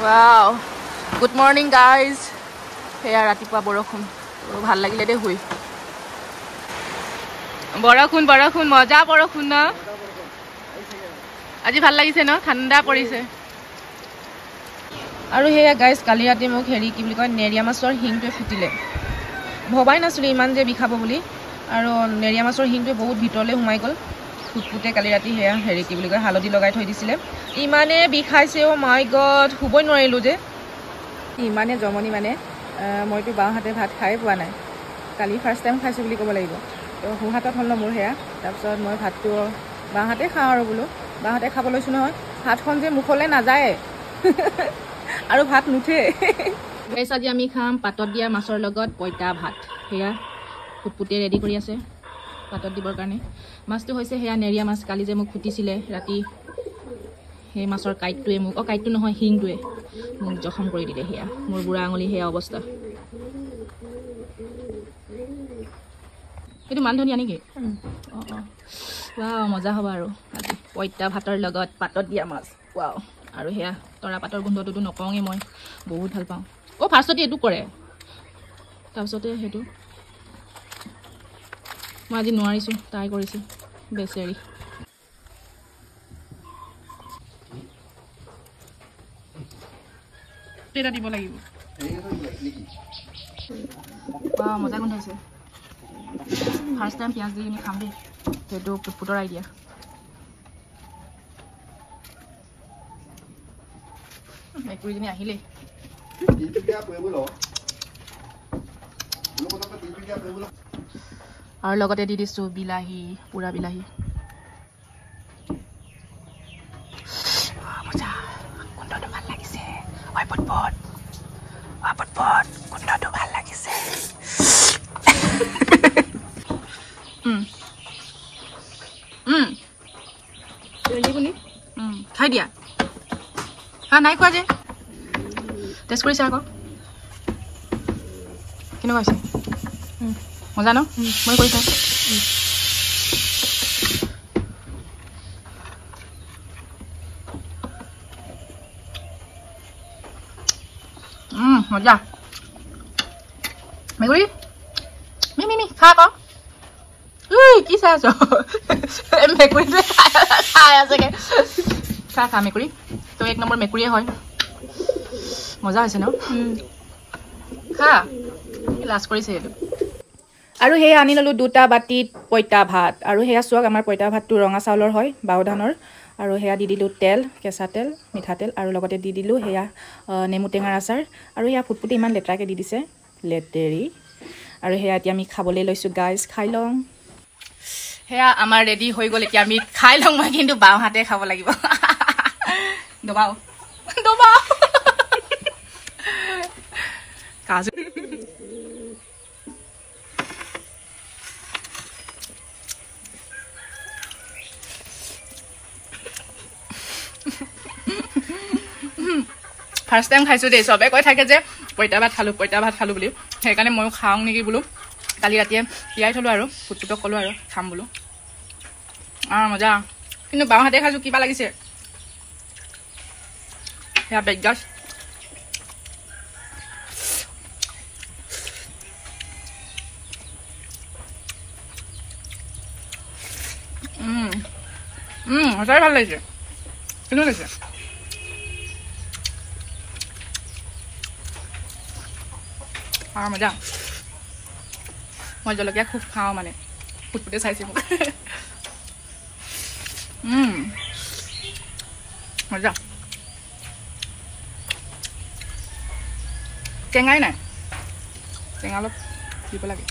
Wow. Good morning guys. Heya ratipuwa borokhun. Bhal lagile de hui. Borokhun moja borokhun na. Aji bhal lagise no thanda porise. Aru heya guys kali rati mok heri ki buli koy neria masor hingto futile. Bhobai nasuli iman je bikhabo buli. Aru neria masor hingto bahut bhitorle humai gol. ফুটফুটে কালি ৰাতি হেয়া হেৰি কি বুলি কয় হালধি লগাই থৈ দিছিলে ইমানে বিখাইছে ও মাই গড হুবই নোৱাৰিলো যে ইমানে জমনি মানে মইতো বাও হাতে ভাত খাই পোৱা নাই কালি ফাৰ্স্ট টাইম খাইছো বুলি ক'ব লাগিব তো হুহাতত হল মোৰ হেয়া তাৰপিছত মই ভাতটো বাও হাতে খাওঁ আৰু বোলো বাও হাতে খাব লৈছো নহয় ভাতখন যে মুখলে নাযায় আৰু ভাত নুঠে গাইছ আজি আমি খাম পাতত দিয়া মাছৰ লগত পইতা ভাত হেয়া ফুটফুটে ৰেডি কৰি আছে পাতত দিবৰ কাৰণে মাছটো হৈছে হেয়া নেৰিয়া মাছ কালি যে মোক ফুটিছিলে ৰাতি হে মাছৰ কাইটটোৱে মোক কাইটটো নহয় হিংটোৱে মোক জখম কৰি দিলে হেয়া মোৰ বুঢ়া আঙুলি হেয়া অৱস্থা এইটো মান ধনিয়া নেকি ৱাও মজা হ'ব আৰু আজি পইতা ভাতৰ লগত পাতত দিয়া মাছ ৱাও আৰু হেয়া তৰা পাতৰ গোন্ধটোতো নকওঁগে মই বহুত ভাল পাওঁ ফাৰ্ষ্টতে এইটো কৰে তাৰপিছতে সেইটো মই আজি নোৱাৰিছো ট্ৰাই কৰিছো বেচেৰি তেৰা দিব লাগিব বাহ মজা গোন্ধাইছে ফাৰ্ষ্ট টাইম পিয়াজ দি খাম দেই সেইটো ফুটফুটৰ আইডিয়া মেকুৰীজনী আহিলে আৰু লগতে দি দিছো বিলাহী পুৰা বিলাহী মজা গোন্ধটো ভাল লাগিছে ঐ পটপট গোন্ধটো ভাল লাগিছে খাই দিয়া হা নাই খোৱা যে টেষ্ট কৰিছে আকৌ কেনেকুৱা হৈছে মজা ন মই কৰিছা মজা মেকুৰী মি খা আকৌ কি চাই আছ মেকুৰীটোৱে খাই আছেগে খা মেকুৰী তো 1 নম্বৰ মেকুৰীয়ে হয় মজা হৈছে ন খা লাজ কৰিছে এইটো আৰু হেয়া আনি ললো দুটা বাটিত পইতা ভাত আৰু হেয়া চোৱাক আমাৰ পইতা ভাতটো ৰঙা চাউলৰ হয় বাও ধানৰ আৰু হেয়া দি দিলো তেল কেঁচা তেল মিঠাতেল আৰু লগতে দি দিলো হেয়া নেমু টেঙাৰ আচাৰ আৰু হেয়া ফুটফুটি ইমান লেটৰাকে দি দিছে লেটেৰি আৰু হেয়া এতিয়া আমি খাবলৈ লৈছো গাইজ খাই লওঁ হেয়া আমাৰ ৰেডি হৈ গ'ল এতিয়া আমি খাই লওঁ মই কিন্তু বাও হাতে খাব লাগিব দবাও কাজু ফাৰ্ষ্ট টাইম খাইছো দেই চবে কৈ থাকে যে পইতা ভাত খালো বুলি সেইকাৰণে ময়ো খাওঁ নেকি বোলো কালি ৰাতিয়ে তিয়াই থলো আৰু ফুটফুটক ক'লো আৰু খাম বোলো মজা কিন্তু বাও হাতে খাইছো কিবা লাগিছে সেয়া বেগগাছ সঁচাই ভাল লাগিছে কেনেকুৱা লাগিছে মজা মই জলকীয়া খুব খাওঁ মানে ফুটফুটে চাইছে মোক মজা টেঙাই নাই টেঙা অলপ দিব লাগে